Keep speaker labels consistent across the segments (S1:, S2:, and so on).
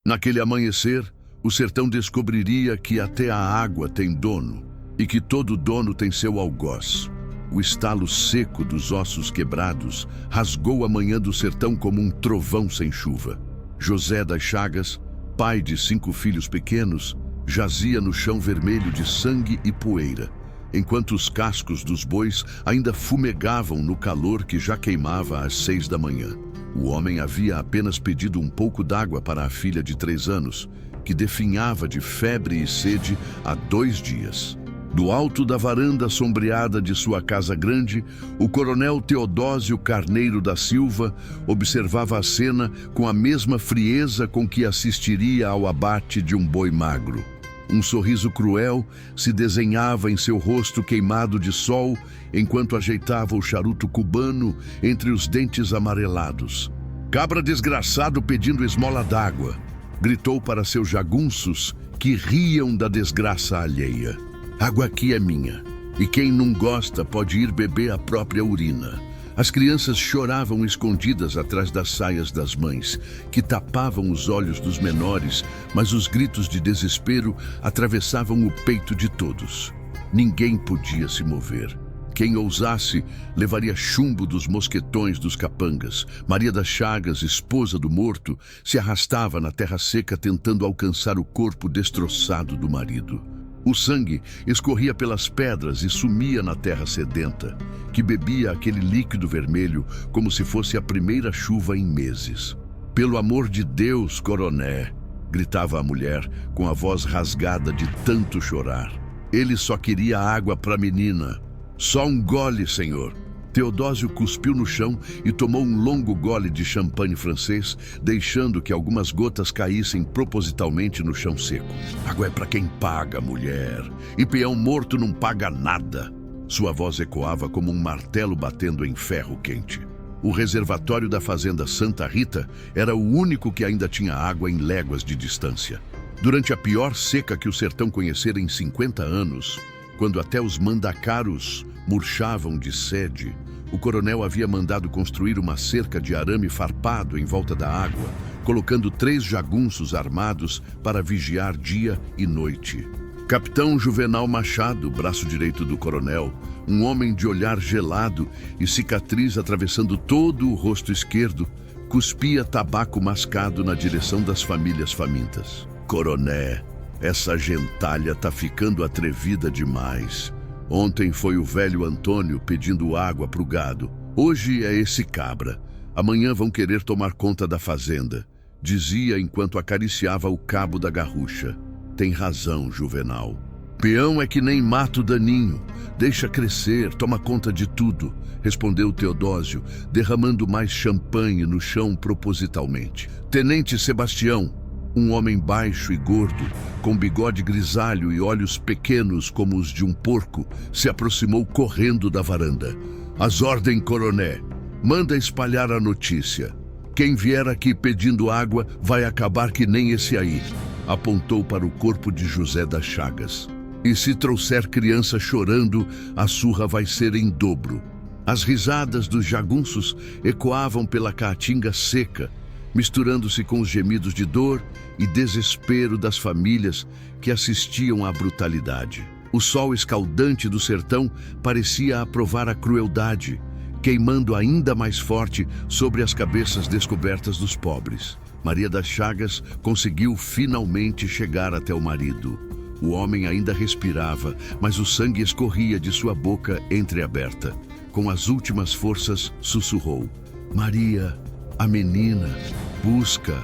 S1: Naquele amanhecer, o sertão descobriria que até a água tem dono e que todo dono tem seu algoz. O estalo seco dos ossos quebrados rasgou a manhã do sertão como um trovão sem chuva. José das Chagas, pai de 5 filhos pequenos, jazia no chão vermelho de sangue e poeira, enquanto os cascos dos bois ainda fumegavam no calor que já queimava às 6 da manhã. O homem havia apenas pedido um pouco d'água para a filha de 3 anos, que definhava de febre e sede há 2 dias. Do alto da varanda sombreada de sua casa grande, o coronel Teodósio Carneiro da Silva observava a cena com a mesma frieza com que assistiria ao abate de um boi magro. Um sorriso cruel se desenhava em seu rosto queimado de sol enquanto ajeitava o charuto cubano entre os dentes amarelados. "Cabra desgraçado pedindo esmola d'água", gritou para seus jagunços que riam da desgraça alheia. "Água aqui é minha, e quem não gosta pode ir beber a própria urina." As crianças choravam escondidas atrás das saias das mães, que tapavam os olhos dos menores, mas os gritos de desespero atravessavam o peito de todos. Ninguém podia se mover. Quem ousasse levaria chumbo dos mosquetões dos capangas. Maria das Chagas, esposa do morto, se arrastava na terra seca tentando alcançar o corpo destroçado do marido. O sangue escorria pelas pedras e sumia na terra sedenta, que bebia aquele líquido vermelho como se fosse a primeira chuva em meses. "Pelo amor de Deus, coroné!" gritava a mulher, com a voz rasgada de tanto chorar. "Ele só queria água para a menina. Só um gole, senhor." Teodósio cuspiu no chão e tomou um longo gole de champanhe francês, deixando que algumas gotas caíssem propositalmente no chão seco. "Água é para quem paga, mulher. E peão morto não paga nada." Sua voz ecoava como um martelo batendo em ferro quente. O reservatório da fazenda Santa Rita era o único que ainda tinha água em léguas de distância. Durante a pior seca que o sertão conhecera em 50 anos, quando até os mandacaros murchavam de sede, o coronel havia mandado construir uma cerca de arame farpado em volta da água, colocando 3 jagunços armados para vigiar dia e noite. Capitão Juvenal Machado, braço direito do coronel, um homem de olhar gelado e cicatriz atravessando todo o rosto esquerdo, cuspia tabaco mascado na direção das famílias famintas. "Coroné, essa gentalha tá ficando atrevida demais. Ontem foi o velho Antônio pedindo água pro gado. Hoje é esse cabra. Amanhã vão querer tomar conta da fazenda", dizia enquanto acariciava o cabo da garrucha. "Tem razão, Juvenal. Peão é que nem mato daninho. Deixa crescer, toma conta de tudo", respondeu Teodósio, derramando mais champanhe no chão propositalmente. Tenente Sebastião, um homem baixo e gordo, com bigode grisalho e olhos pequenos como os de um porco, se aproximou correndo da varanda. "As ordens, coroné. Manda espalhar a notícia. Quem vier aqui pedindo água vai acabar que nem esse aí", apontou para o corpo de José das Chagas. "E se trouxer criança chorando, a surra vai ser em dobro." As risadas dos jagunços ecoavam pela caatinga seca, misturando-se com os gemidos de dor e desespero das famílias que assistiam à brutalidade. O sol escaldante do sertão parecia aprovar a crueldade, queimando ainda mais forte sobre as cabeças descobertas dos pobres. Maria das Chagas conseguiu finalmente chegar até o marido. O homem ainda respirava, mas o sangue escorria de sua boca entreaberta. Com as últimas forças, sussurrou: "Maria, a menina, busca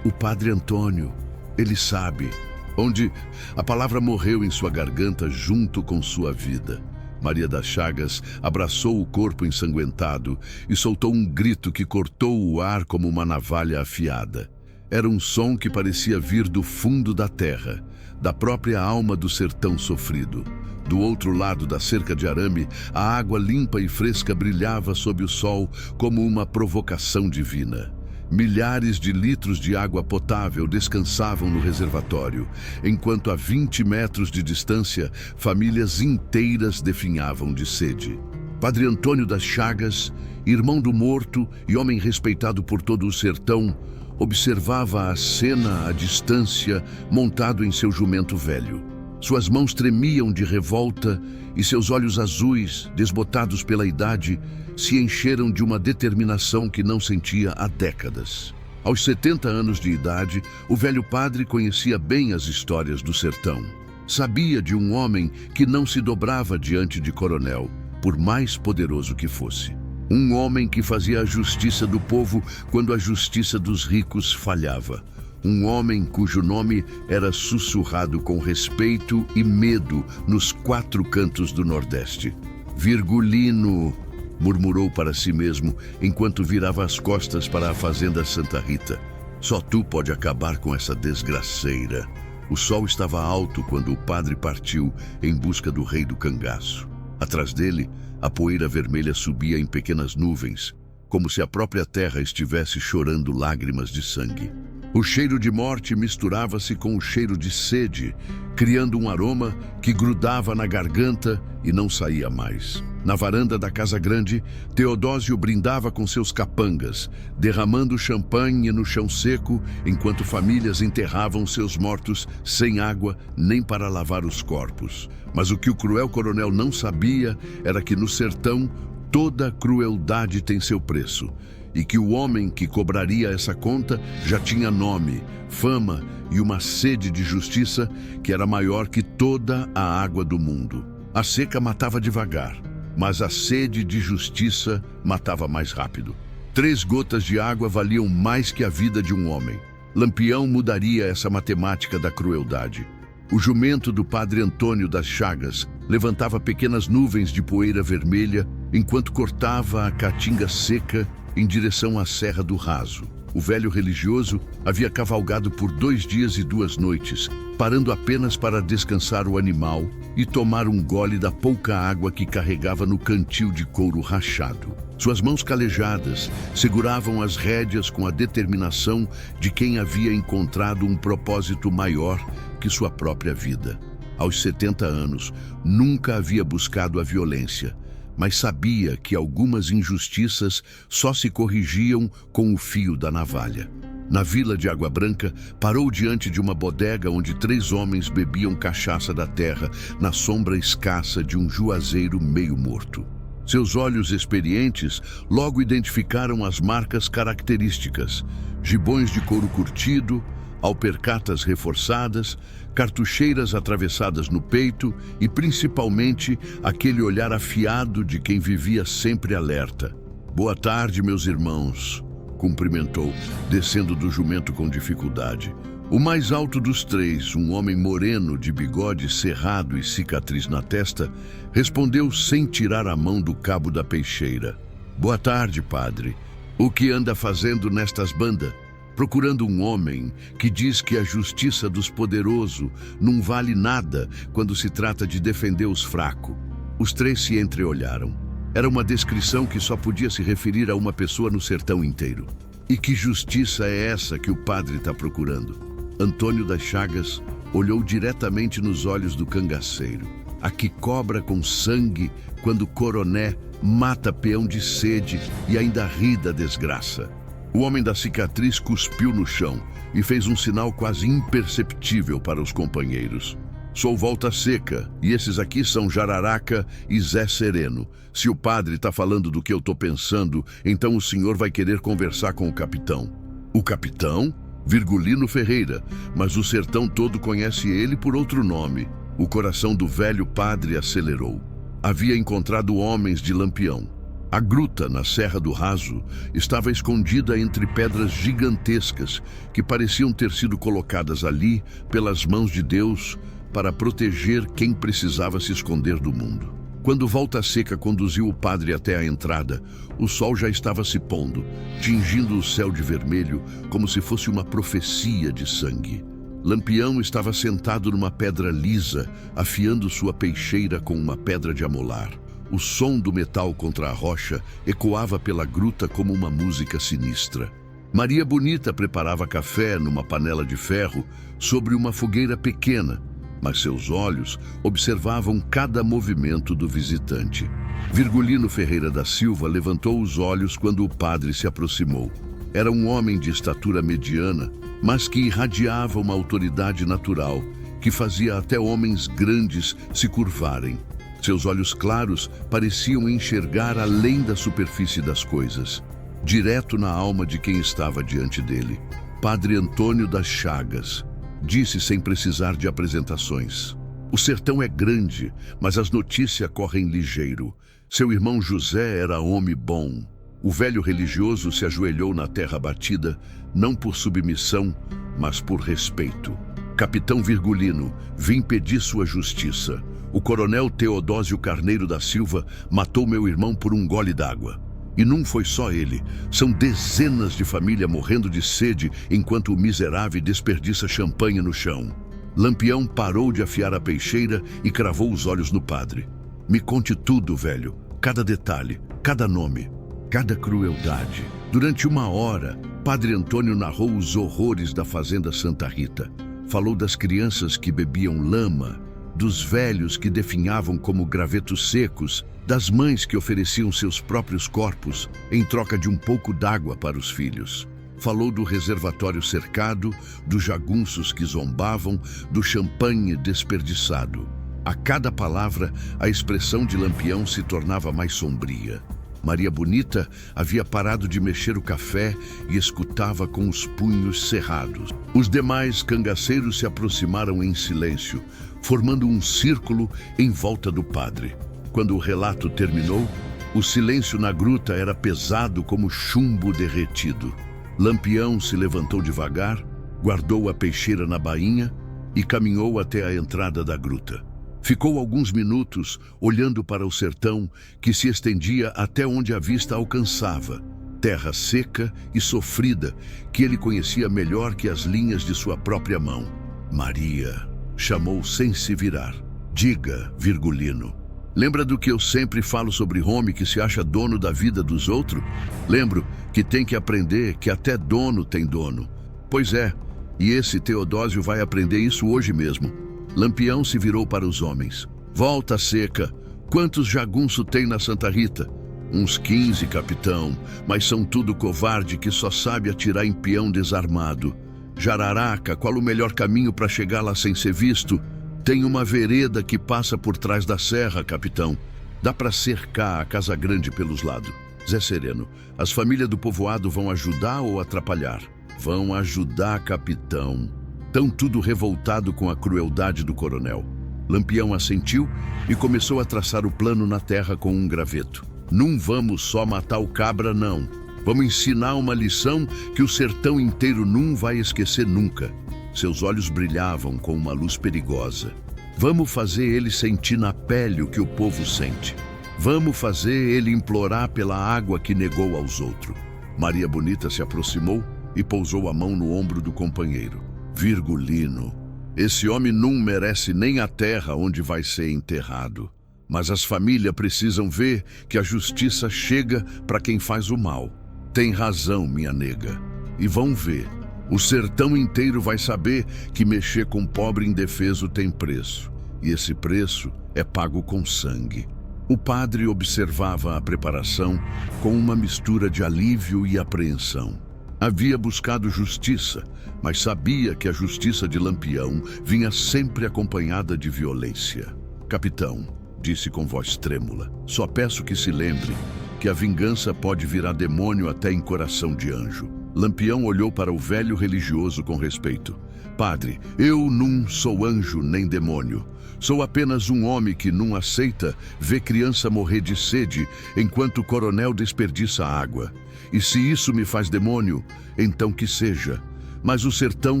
S1: o padre Antônio. Ele sabe." Onde a palavra morreu em sua garganta junto com sua vida. Maria das Chagas abraçou o corpo ensanguentado e soltou um grito que cortou o ar como uma navalha afiada. Era um som que parecia vir do fundo da terra, da própria alma do sertão sofrido. Do outro lado da cerca de arame, a água limpa e fresca brilhava sob o sol como uma provocação divina. Milhares de litros de água potável descansavam no reservatório, enquanto a 20 metros de distância, famílias inteiras definhavam de sede. Padre Antônio das Chagas, irmão do morto e homem respeitado por todo o sertão, observava a cena à distância, montado em seu jumento velho. Suas mãos tremiam de revolta e seus olhos azuis, desbotados pela idade, se encheram de uma determinação que não sentia há décadas. Aos 70 anos de idade, o velho padre conhecia bem as histórias do sertão. Sabia de um homem que não se dobrava diante de coronel, por mais poderoso que fosse. Um homem que fazia a justiça do povo quando a justiça dos ricos falhava. Um homem cujo nome era sussurrado com respeito e medo nos 4 cantos do Nordeste. Virgulino, murmurou para si mesmo enquanto virava as costas para a fazenda Santa Rita. Só tu pode acabar com essa desgraceira. O sol estava alto quando o padre partiu em busca do rei do cangaço. Atrás dele, a poeira vermelha subia em pequenas nuvens, como se a própria terra estivesse chorando lágrimas de sangue. O cheiro de morte misturava-se com o cheiro de sede, criando um aroma que grudava na garganta e não saía mais. Na varanda da casa grande, Teodósio brindava com seus capangas, derramando champanhe no chão seco, enquanto famílias enterravam seus mortos sem água nem para lavar os corpos. Mas o que o cruel coronel não sabia era que no sertão toda crueldade tem seu preço, e que o homem que cobraria essa conta já tinha nome, fama e uma sede de justiça que era maior que toda a água do mundo. A seca matava devagar, mas a sede de justiça matava mais rápido. 3 gotas de água valiam mais que a vida de um homem. Lampião mudaria essa matemática da crueldade. O jumento do padre Antônio das Chagas levantava pequenas nuvens de poeira vermelha enquanto cortava a caatinga seca em direção à Serra do Raso. O velho religioso havia cavalgado por 2 dias e 2 noites, parando apenas para descansar o animal e tomar um gole da pouca água que carregava no cantil de couro rachado. Suas mãos calejadas seguravam as rédeas com a determinação de quem havia encontrado um propósito maior que sua própria vida. Aos 70 anos, nunca havia buscado a violência, mas sabia que algumas injustiças só se corrigiam com o fio da navalha. Na vila de Água Branca, parou diante de uma bodega onde 3 homens bebiam cachaça da terra na sombra escassa de um juazeiro meio morto. Seus olhos experientes logo identificaram as marcas características: gibões de couro curtido, alpercatas reforçadas, cartucheiras atravessadas no peito e, principalmente, aquele olhar afiado de quem vivia sempre alerta. "Boa tarde, meus irmãos", cumprimentou, descendo do jumento com dificuldade. O mais alto dos 3, um homem moreno de bigode cerrado e cicatriz na testa, respondeu sem tirar a mão do cabo da peixeira. "Boa tarde, padre. O que anda fazendo nestas bandas? Procurando um homem que diz que a justiça dos poderosos não vale nada quando se trata de defender os fracos." Os 3 se entreolharam. Era uma descrição que só podia se referir a uma pessoa no sertão inteiro. E que justiça é essa que o padre está procurando? Antônio das Chagas olhou diretamente nos olhos do cangaceiro. A que cobra com sangue quando coroné mata peão de sede e ainda ri da desgraça. O homem da cicatriz cuspiu no chão e fez um sinal quase imperceptível para os companheiros. "Sou Volta Seca e esses aqui são Jararaca e Zé Sereno. Se o padre está falando do que eu estou pensando, então o senhor vai querer conversar com o capitão." "O capitão?" "Virgulino Ferreira, mas o sertão todo conhece ele por outro nome." O coração do velho padre acelerou. Havia encontrado homens de Lampião. A gruta na Serra do Raso estava escondida entre pedras gigantescas que pareciam ter sido colocadas ali pelas mãos de Deus para proteger quem precisava se esconder do mundo. Quando Volta Seca conduziu o padre até a entrada, o sol já estava se pondo, tingindo o céu de vermelho como se fosse uma profecia de sangue. Lampião estava sentado numa pedra lisa, afiando sua peixeira com uma pedra de amolar. O som do metal contra a rocha ecoava pela gruta como uma música sinistra. Maria Bonita preparava café numa panela de ferro sobre uma fogueira pequena, mas seus olhos observavam cada movimento do visitante. Virgulino Ferreira da Silva levantou os olhos quando o padre se aproximou. Era um homem de estatura mediana, mas que irradiava uma autoridade natural, que fazia até homens grandes se curvarem. Seus olhos claros pareciam enxergar além da superfície das coisas, direto na alma de quem estava diante dele. Padre Antônio das Chagas, disse sem precisar de apresentações. O sertão é grande, mas as notícias correm ligeiro. Seu irmão José era homem bom. O velho religioso se ajoelhou na terra batida, não por submissão, mas por respeito. Capitão Virgulino, vim pedir sua justiça. O coronel Teodósio Carneiro da Silva matou meu irmão por um gole d'água. E não foi só ele. São dezenas de famílias morrendo de sede enquanto o miserável desperdiça champanhe no chão. Lampião parou de afiar a peixeira e cravou os olhos no padre. Me conte tudo, velho. Cada detalhe, cada nome, cada crueldade. Durante 1 hora, Padre Antônio narrou os horrores da fazenda Santa Rita. Falou das crianças que bebiam lama, dos velhos que definhavam como gravetos secos, das mães que ofereciam seus próprios corpos em troca de um pouco d'água para os filhos. Falou do reservatório cercado, dos jagunços que zombavam, do champanhe desperdiçado. A cada palavra, a expressão de Lampião se tornava mais sombria. Maria Bonita havia parado de mexer o café e escutava com os punhos cerrados. Os demais cangaceiros se aproximaram em silêncio, formando um círculo em volta do padre. Quando o relato terminou, o silêncio na gruta era pesado como chumbo derretido. Lampião se levantou devagar, guardou a peixeira na bainha e caminhou até a entrada da gruta. Ficou alguns minutos olhando para o sertão que se estendia até onde a vista alcançava. Terra seca e sofrida que ele conhecia melhor que as linhas de sua própria mão. Maria, chamou sem se virar. Diga, Virgulino. Lembra do que eu sempre falo sobre homem que se acha dono da vida dos outros? Lembro que tem que aprender que até dono tem dono. Pois é, e esse Teodósio vai aprender isso hoje mesmo. Lampião se virou para os homens. Volta seca. Quantos jagunço tem na Santa Rita? Uns 15, capitão, mas são tudo covarde que só sabe atirar em peão desarmado. Jararaca, qual o melhor caminho para chegar lá sem ser visto? Tem uma vereda que passa por trás da serra, capitão. Dá para cercar a Casa Grande pelos lados. Zé Sereno, as famílias do povoado vão ajudar ou atrapalhar? Vão ajudar, capitão. Tão tudo revoltado com a crueldade do coronel. Lampião assentiu e começou a traçar o plano na terra com um graveto. Não vamos só matar o cabra, não. Vamos ensinar uma lição que o sertão inteiro não vai esquecer nunca. Seus olhos brilhavam com uma luz perigosa. Vamos fazer ele sentir na pele o que o povo sente. Vamos fazer ele implorar pela água que negou aos outros. Maria Bonita se aproximou e pousou a mão no ombro do companheiro. Virgulino, esse homem não merece nem a terra onde vai ser enterrado. Mas as famílias precisam ver que a justiça chega para quem faz o mal. Tem razão, minha nega. E vão ver. O sertão inteiro vai saber que mexer com pobre indefeso tem preço. E esse preço é pago com sangue. O padre observava a preparação com uma mistura de alívio e apreensão. Havia buscado justiça, mas sabia que a justiça de Lampião vinha sempre acompanhada de violência. Capitão, disse com voz trêmula, só peço que se lembre que a vingança pode virar demônio até em coração de anjo. Lampião olhou para o velho religioso com respeito. Padre, eu não sou anjo nem demônio. Sou apenas um homem que não aceita ver criança morrer de sede enquanto o coronel desperdiça água. E se isso me faz demônio, então que seja. Mas o sertão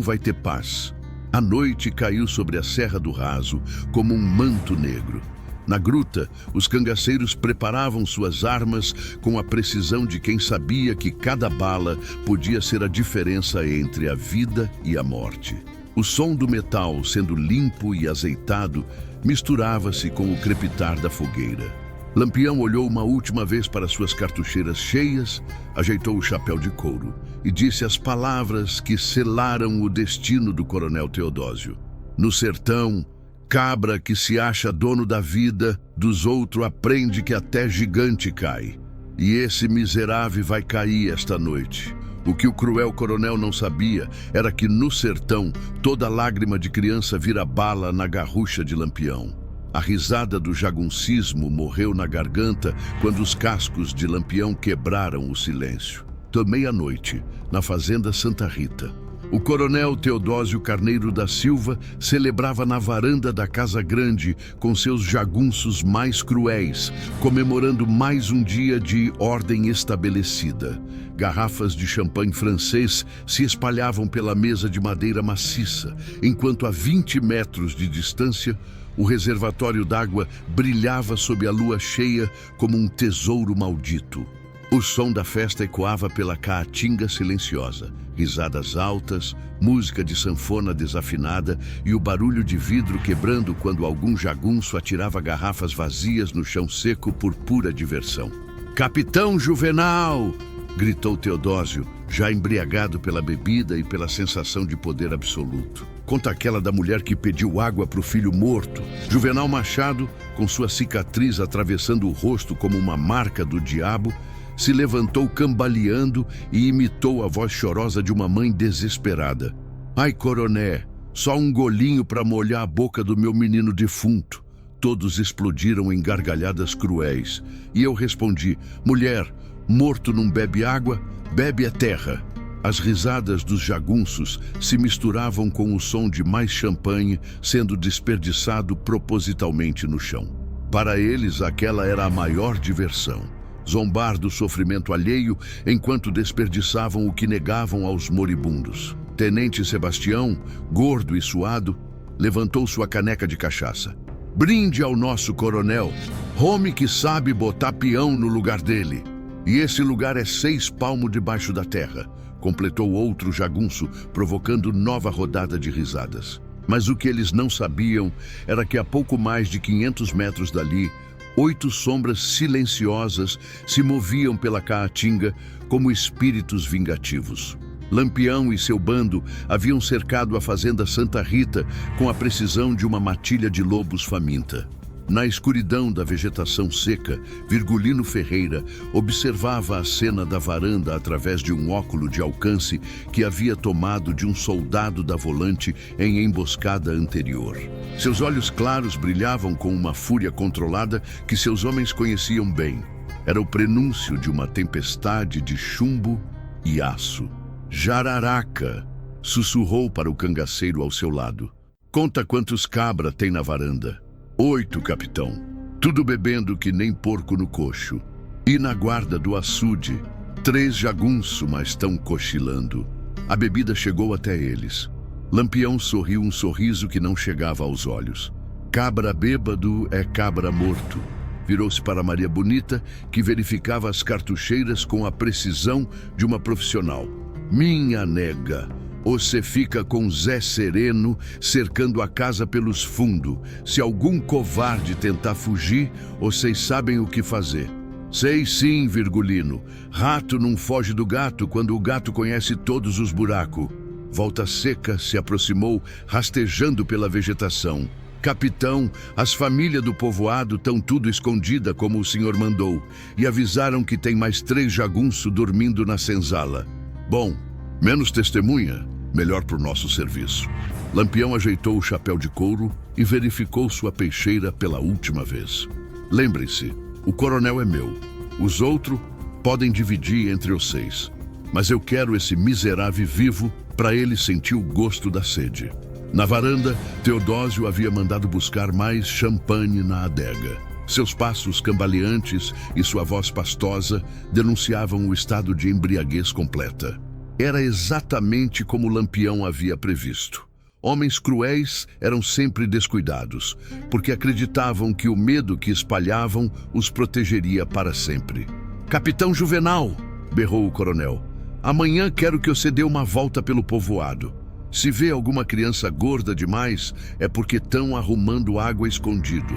S1: vai ter paz. A noite caiu sobre a Serra do Raso como um manto negro. Na gruta, os cangaceiros preparavam suas armas com a precisão de quem sabia que cada bala podia ser a diferença entre a vida e a morte. O som do metal, sendo limpo e azeitado, misturava-se com o crepitar da fogueira. Lampião olhou uma última vez para suas cartucheiras cheias, ajeitou o chapéu de couro e disse as palavras que selaram o destino do coronel Teodósio. No sertão, cabra que se acha dono da vida dos outros aprende que até gigante cai. E esse miserável vai cair esta noite. O que o cruel coronel não sabia era que no sertão toda lágrima de criança vira bala na garrucha de Lampião. A risada do jaguncismo morreu na garganta quando os cascos de Lampião quebraram o silêncio. Meia-noite, na fazenda Santa Rita. O coronel Teodósio Carneiro da Silva celebrava na varanda da Casa Grande com seus jagunços mais cruéis, comemorando mais um dia de ordem estabelecida. Garrafas de champanhe francês se espalhavam pela mesa de madeira maciça, enquanto a 20 metros de distância, o reservatório d'água brilhava sob a lua cheia como um tesouro maldito. O som da festa ecoava pela caatinga silenciosa, risadas altas, música de sanfona desafinada e o barulho de vidro quebrando quando algum jagunço atirava garrafas vazias no chão seco por pura diversão. "Capitão Juvenal!" gritou Teodósio, já embriagado pela bebida e pela sensação de poder absoluto. Conta aquela da mulher que pediu água para o filho morto. Juvenal Machado, com sua cicatriz atravessando o rosto como uma marca do diabo, se levantou cambaleando e imitou a voz chorosa de uma mãe desesperada. "Ai, coroné, só um golinho para molhar a boca do meu menino defunto." Todos explodiram em gargalhadas cruéis. E eu respondi: "Mulher, morto não bebe água, bebe a terra." As risadas dos jagunços se misturavam com o som de mais champanhe sendo desperdiçado propositalmente no chão. Para eles, aquela era a maior diversão. Zombar do sofrimento alheio enquanto desperdiçavam o que negavam aos moribundos. Tenente Sebastião, gordo e suado, levantou sua caneca de cachaça. "Brinde ao nosso coronel, homem que sabe botar peão no lugar dele. E esse lugar é 6 palmos debaixo da terra", completou outro jagunço, provocando nova rodada de risadas. Mas o que eles não sabiam era que a pouco mais de 500 metros dali, 8 sombras silenciosas se moviam pela caatinga como espíritos vingativos. Lampião e seu bando haviam cercado a fazenda Santa Rita com a precisão de uma matilha de lobos faminta. Na escuridão da vegetação seca, Virgulino Ferreira observava a cena da varanda através de um óculo de alcance que havia tomado de um soldado da volante em emboscada anterior. Seus olhos claros brilhavam com uma fúria controlada que seus homens conheciam bem. Era o prenúncio de uma tempestade de chumbo e aço. "Jararaca!" sussurrou para o cangaceiro ao seu lado. "Conta quantos cabra tem na varanda." 8, capitão. Tudo bebendo que nem porco no coxo. E na guarda do açude, 3 jagunço, mas estão cochilando." A bebida chegou até eles. Lampião sorriu um sorriso que não chegava aos olhos. "Cabra bêbado é cabra morto." Virou-se para Maria Bonita, que verificava as cartucheiras com a precisão de uma profissional. "Minha nega, você fica com Zé Sereno cercando a casa pelos fundos. Se algum covarde tentar fugir, vocês sabem o que fazer." "Sei sim, Virgulino. Rato não foge do gato quando o gato conhece todos os buracos." Volta Seca se aproximou, rastejando pela vegetação. "Capitão, as famílias do povoado estão tudo escondida como o senhor mandou, e avisaram que tem mais 3 jagunço dormindo na senzala." "Bom, menos testemunha, melhor para o nosso serviço." Lampião ajeitou o chapéu de couro e verificou sua peixeira pela última vez. "Lembre-se, o coronel é meu. Os outros podem dividir entre vocês. Mas eu quero esse miserável vivo para ele sentir o gosto da sede." Na varanda, Teodósio havia mandado buscar mais champanhe na adega. Seus passos cambaleantes e sua voz pastosa denunciavam o estado de embriaguez completa. Era exatamente como Lampião havia previsto. Homens cruéis eram sempre descuidados, porque acreditavam que o medo que espalhavam os protegeria para sempre. "Capitão Juvenal!" berrou o coronel. "Amanhã quero que você dê uma volta pelo povoado. Se vê alguma criança gorda demais, é porque estão arrumando água escondido.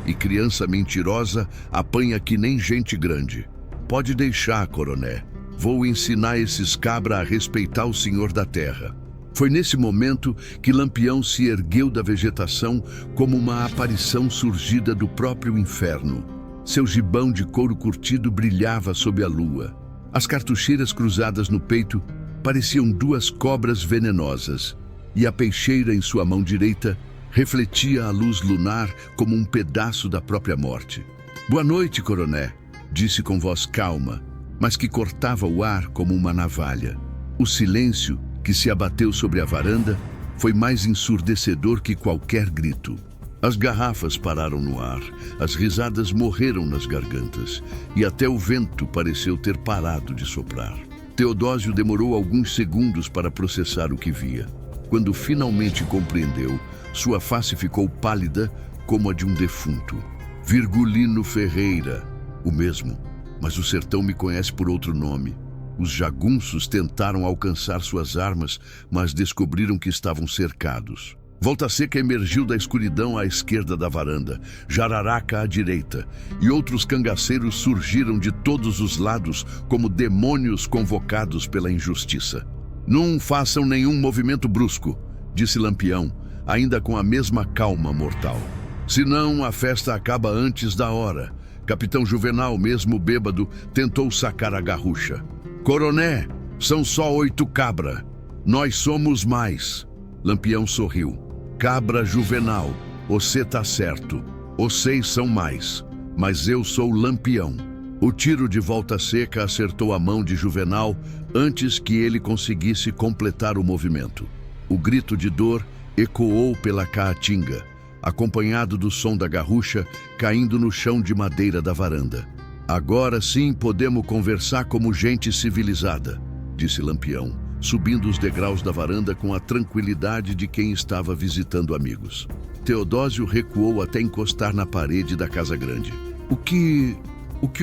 S1: E criança mentirosa apanha que nem gente grande. Pode deixar, coroné. Vou ensinar esses cabra a respeitar o senhor da terra." Foi nesse momento que Lampião se ergueu da vegetação como uma aparição surgida do próprio inferno. Seu gibão de couro curtido brilhava sob a lua. As cartucheiras cruzadas no peito pareciam duas cobras venenosas, e a peixeira em sua mão direita refletia a luz lunar como um pedaço da própria morte. "Boa noite, coroné", disse com voz calma, mas que cortava o ar como uma navalha. O silêncio que se abateu sobre a varanda foi mais ensurdecedor que qualquer grito. As garrafas pararam no ar, as risadas morreram nas gargantas, e até o vento pareceu ter parado de soprar. Teodósio demorou alguns segundos para processar o que via. Quando finalmente compreendeu, sua face ficou pálida como a de um defunto. "Virgulino Ferreira", o mesmo, mas o sertão me conhece por outro nome. Os jagunços tentaram alcançar suas armas, mas descobriram que estavam cercados. Volta Seca emergiu da escuridão à esquerda da varanda, Jararaca à direita, e outros cangaceiros surgiram de todos os lados como demônios convocados pela injustiça. "Não façam nenhum movimento brusco", disse Lampião, ainda com a mesma calma mortal. "Senão a festa acaba antes da hora." Capitão Juvenal, mesmo bêbado, tentou sacar a garrucha. "Coroné, são só 8 cabra. Nós somos mais." Lampião sorriu. "Cabra Juvenal, você tá certo. Vocês são mais. Mas eu sou Lampião." O tiro de Volta Seca acertou a mão de Juvenal antes que ele conseguisse completar o movimento. O grito de dor ecoou pela caatinga, acompanhado do som da garrucha caindo no chão de madeira da varanda. "Agora sim podemos conversar como gente civilizada", disse Lampião, subindo os degraus da varanda com a tranquilidade de quem estava visitando amigos. Teodósio recuou até encostar na parede da casa grande. O que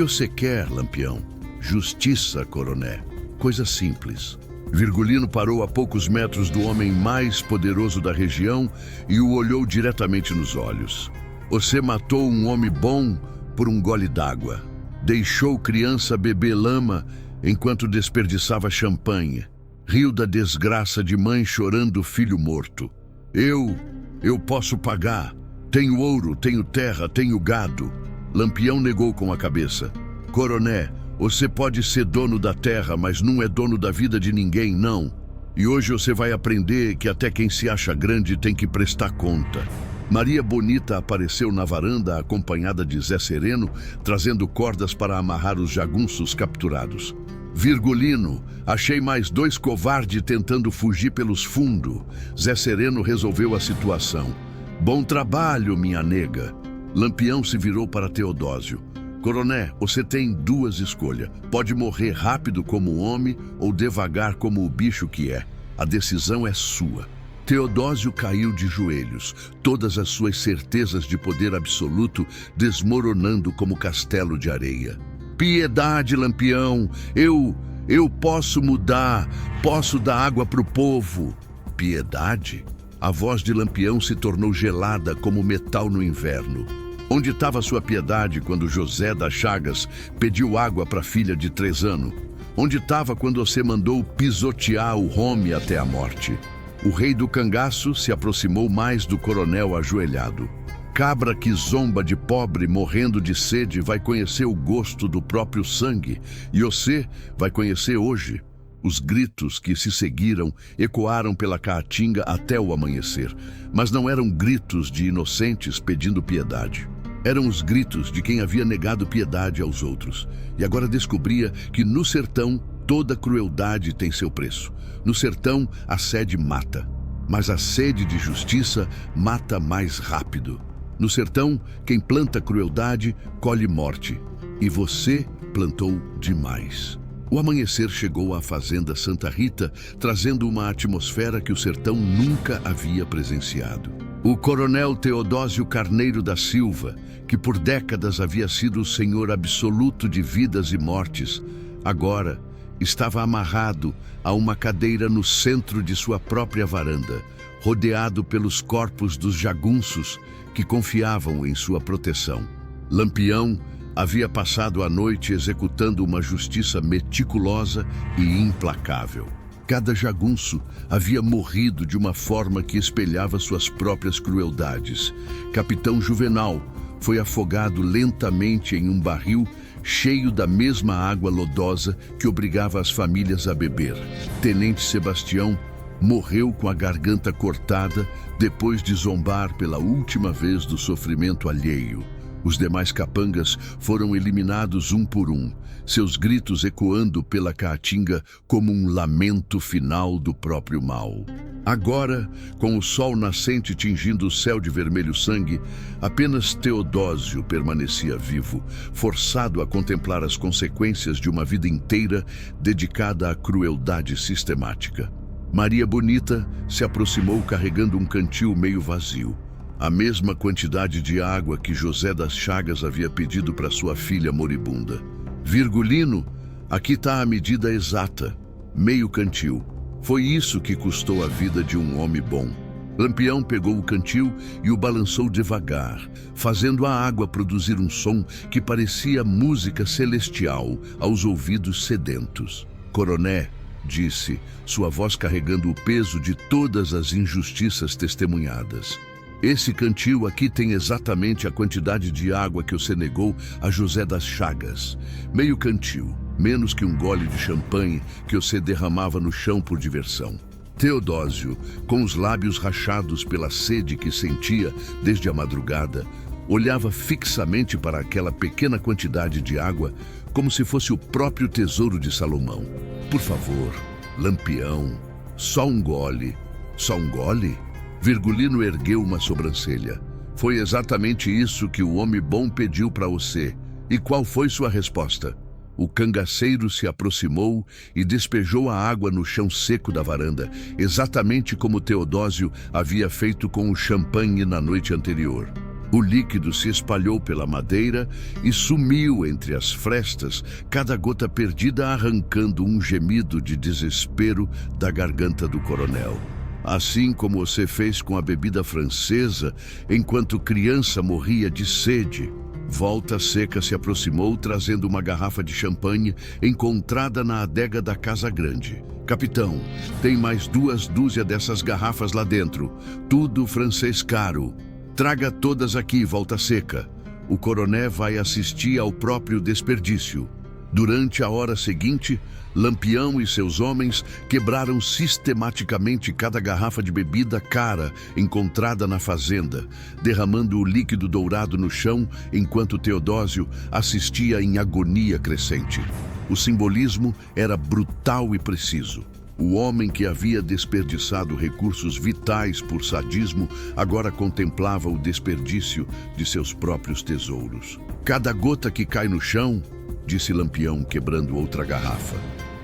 S1: você quer, Lampião?" "Justiça, coroné. Coisa simples." Virgulino parou a poucos metros do homem mais poderoso da região e o olhou diretamente nos olhos. "Você matou um homem bom por um gole d'água. Deixou criança beber lama enquanto desperdiçava champanhe. Riu da desgraça de mãe chorando filho morto. Eu posso pagar. Tenho ouro, tenho terra, tenho gado." Lampião negou com a cabeça. "Coroné, você pode ser dono da terra, mas não é dono da vida de ninguém, não. E hoje você vai aprender que até quem se acha grande tem que prestar conta." Maria Bonita apareceu na varanda acompanhada de Zé Sereno, trazendo cordas para amarrar os jagunços capturados. "Virgulino, achei mais 2 covardes tentando fugir pelos fundos." Zé Sereno resolveu a situação. "Bom trabalho, minha nega." Lampião se virou para Teodósio. "Coroné, você tem 2 escolhas. Pode morrer rápido como homem ou devagar como o bicho que é. A decisão é sua." Teodósio caiu de joelhos, todas as suas certezas de poder absoluto desmoronando como castelo de areia. "Piedade, Lampião. Eu posso mudar. Posso dar água pro povo." "Piedade?" A voz de Lampião se tornou gelada como metal no inverno. "Onde estava sua piedade quando José das Chagas pediu água para a filha de 3 anos? Onde estava quando você mandou pisotear o Rome até a morte?" O rei do cangaço se aproximou mais do coronel ajoelhado. "Cabra que zomba de pobre morrendo de sede vai conhecer o gosto do próprio sangue, e você vai conhecer hoje." Os gritos que se seguiram ecoaram pela caatinga até o amanhecer, mas não eram gritos de inocentes pedindo piedade. Eram os gritos de quem havia negado piedade aos outros, e agora descobria que no sertão toda crueldade tem seu preço. No sertão a sede mata, mas a sede de justiça mata mais rápido. No sertão, quem planta crueldade colhe morte, e você plantou demais. O amanhecer chegou à fazenda Santa Rita, trazendo uma atmosfera que o sertão nunca havia presenciado. O coronel Teodósio Carneiro da Silva, que por décadas havia sido o senhor absoluto de vidas e mortes, agora estava amarrado a uma cadeira no centro de sua própria varanda, rodeado pelos corpos dos jagunços que confiavam em sua proteção. Lampião havia passado a noite executando uma justiça meticulosa e implacável. Cada jagunço havia morrido de uma forma que espelhava suas próprias crueldades. Capitão Juvenal foi afogado lentamente em um barril cheio da mesma água lodosa que obrigava as famílias a beber. Tenente Sebastião morreu com a garganta cortada depois de zombar pela última vez do sofrimento alheio. Os demais capangas foram eliminados um por um, seus gritos ecoando pela caatinga como um lamento final do próprio mal. Agora, com o sol nascente tingindo o céu de vermelho sangue, apenas Teodósio permanecia vivo, forçado a contemplar as consequências de uma vida inteira dedicada à crueldade sistemática. Maria Bonita se aproximou carregando um cantil meio vazio. A mesma quantidade de água que José das Chagas havia pedido para sua filha moribunda. Virgulino, aqui está a medida exata, meio cantil. Foi isso que custou a vida de um homem bom. Lampião pegou o cantil e o balançou devagar, fazendo a água produzir um som que parecia música celestial aos ouvidos sedentos. Coroné, disse, sua voz carregando o peso de todas as injustiças testemunhadas. Esse cantil aqui tem exatamente a quantidade de água que você negou a José das Chagas. Meio cantil, menos que um gole de champanhe que você derramava no chão por diversão. Teodósio, com os lábios rachados pela sede que sentia desde a madrugada, olhava fixamente para aquela pequena quantidade de água como se fosse o próprio tesouro de Salomão. Por favor, Lampião, só um gole. Só um gole? Virgulino ergueu uma sobrancelha. Foi exatamente isso que o homem bom pediu para você. E qual foi sua resposta? O cangaceiro se aproximou e despejou a água no chão seco da varanda, exatamente como Teodósio havia feito com o champanhe na noite anterior. O líquido se espalhou pela madeira e sumiu entre as frestas, cada gota perdida arrancando um gemido de desespero da garganta do coronel. Assim como você fez com a bebida francesa, enquanto criança morria de sede. Volta Seca se aproximou trazendo uma garrafa de champanhe encontrada na adega da Casa Grande. Capitão, tem mais 2 dúzias dessas garrafas lá dentro. Tudo francês caro. Traga todas aqui, Volta Seca. O coroné vai assistir ao próprio desperdício. Durante a hora seguinte, Lampião e seus homens quebraram sistematicamente cada garrafa de bebida cara encontrada na fazenda, derramando o líquido dourado no chão enquanto Teodósio assistia em agonia crescente. O simbolismo era brutal e preciso. O homem que havia desperdiçado recursos vitais por sadismo agora contemplava o desperdício de seus próprios tesouros. Cada gota que cai no chão, disse Lampião, quebrando outra garrafa,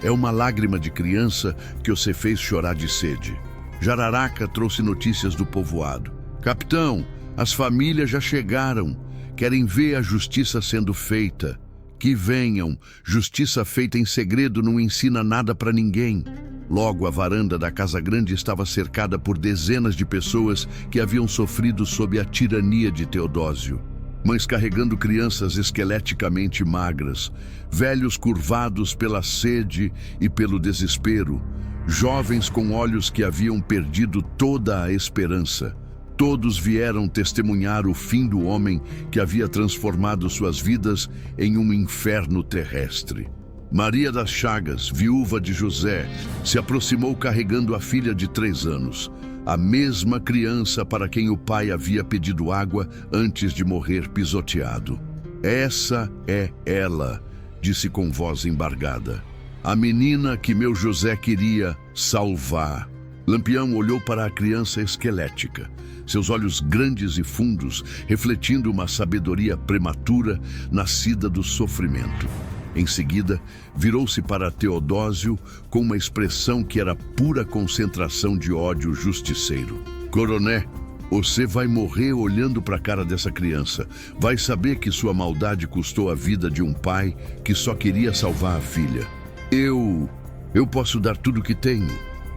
S1: é uma lágrima de criança que você fez chorar de sede. Jararaca trouxe notícias do povoado. Capitão, as famílias já chegaram. Querem ver a justiça sendo feita. Que venham. Justiça feita em segredo não ensina nada para ninguém. Logo, a varanda da Casa Grande estava cercada por dezenas de pessoas que haviam sofrido sob a tirania de Teodósio. Mães carregando crianças esqueleticamente magras, velhos curvados pela sede e pelo desespero, jovens com olhos que haviam perdido toda a esperança. Todos vieram testemunhar o fim do homem que havia transformado suas vidas em um inferno terrestre. Maria das Chagas, viúva de José, se aproximou carregando a filha de 3 anos. A mesma criança para quem o pai havia pedido água antes de morrer pisoteado. Essa é ela, disse com voz embargada. A menina que meu José queria salvar. Lampião olhou para a criança esquelética, seus olhos grandes e fundos, refletindo uma sabedoria prematura nascida do sofrimento. Em seguida, virou-se para Teodósio com uma expressão que era pura concentração de ódio justiceiro. Coroné, você vai morrer olhando para a cara dessa criança. Vai saber que sua maldade custou a vida de um pai que só queria salvar a filha. Eu posso dar tudo o que tenho.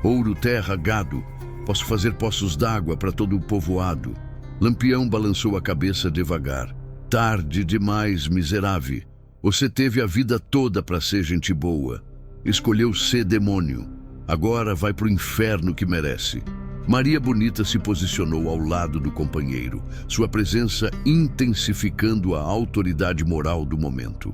S1: Ouro, terra, gado. Posso fazer poços d'água para todo o povoado. Lampião balançou a cabeça devagar. Tarde demais, miserável. Você teve a vida toda para ser gente boa. Escolheu ser demônio. Agora vai pro inferno que merece. Maria Bonita se posicionou ao lado do companheiro, sua presença intensificando a autoridade moral do momento.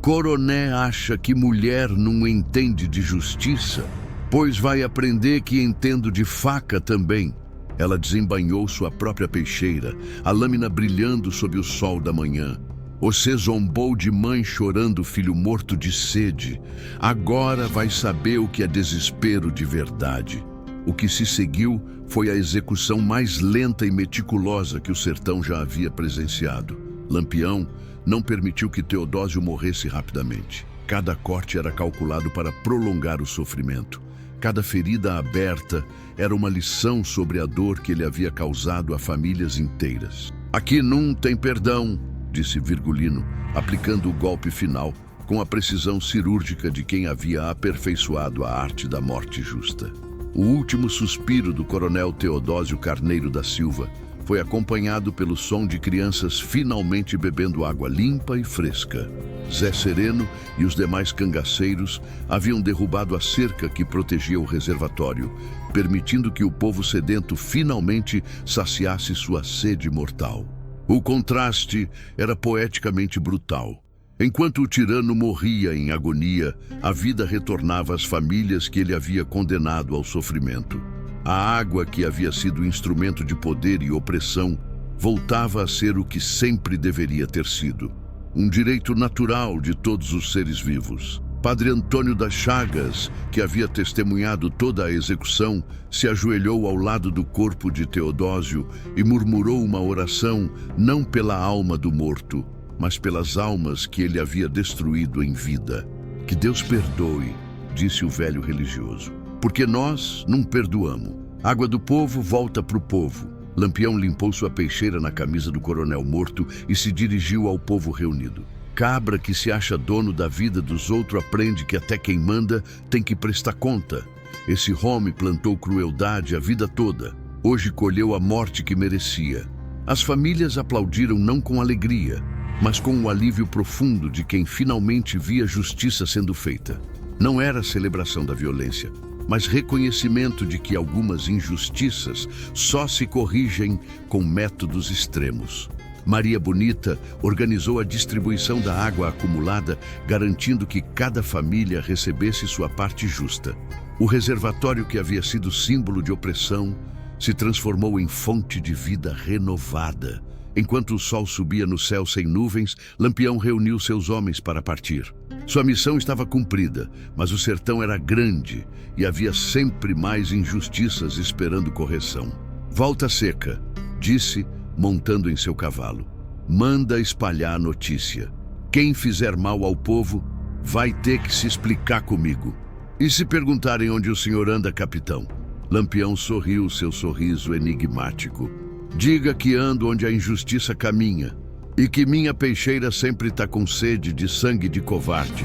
S1: Coroné acha que mulher não entende de justiça, pois vai aprender que entendo de faca também. Ela desembainhou sua própria peixeira, a lâmina brilhando sob o sol da manhã. Você zombou de mãe chorando filho morto de sede. Agora vai saber o que é desespero de verdade. O que se seguiu foi a execução mais lenta e meticulosa que o sertão já havia presenciado. Lampião não permitiu que Teodósio morresse rapidamente. Cada corte era calculado para prolongar o sofrimento. Cada ferida aberta era uma lição sobre a dor que ele havia causado a famílias inteiras. Aqui não tem perdão, disse Virgulino, aplicando o golpe final com a precisão cirúrgica de quem havia aperfeiçoado a arte da morte justa. O último suspiro do coronel Teodósio Carneiro da Silva foi acompanhado pelo som de crianças finalmente bebendo água limpa e fresca. Zé Sereno e os demais cangaceiros haviam derrubado a cerca que protegia o reservatório, permitindo que o povo sedento finalmente saciasse sua sede mortal. O contraste era poeticamente brutal. Enquanto o tirano morria em agonia, a vida retornava às famílias que ele havia condenado ao sofrimento. A água que havia sido instrumento de poder e opressão voltava a ser o que sempre deveria ter sido. Um direito natural de todos os seres vivos. Padre Antônio das Chagas, que havia testemunhado toda a execução, se ajoelhou ao lado do corpo de Teodósio e murmurou uma oração não pela alma do morto, mas pelas almas que ele havia destruído em vida. Que Deus perdoe, disse o velho religioso, porque nós não perdoamos. Água do povo volta para o povo. Lampião limpou sua peixeira na camisa do coronel morto e se dirigiu ao povo reunido. Cabra que se acha dono da vida dos outros aprende que até quem manda tem que prestar conta. Esse homem plantou crueldade a vida toda. Hoje colheu a morte que merecia. As famílias aplaudiram não com alegria, mas com o alívio profundo de quem finalmente via justiça sendo feita. Não era celebração da violência, mas reconhecimento de que algumas injustiças só se corrigem com métodos extremos. Maria Bonita organizou a distribuição da água acumulada, garantindo que cada família recebesse sua parte justa. O reservatório que havia sido símbolo de opressão se transformou em fonte de vida renovada. Enquanto o sol subia no céu sem nuvens, Lampião reuniu seus homens para partir. Sua missão estava cumprida, mas o sertão era grande e havia sempre mais injustiças esperando correção. Volta seca, disse, montando em seu cavalo. Manda espalhar a notícia. Quem fizer mal ao povo vai ter que se explicar comigo. E se perguntarem onde o senhor anda, capitão? Lampião sorriu seu sorriso enigmático. Diga que ando onde a injustiça caminha e que minha peixeira sempre está com sede de sangue de covarde.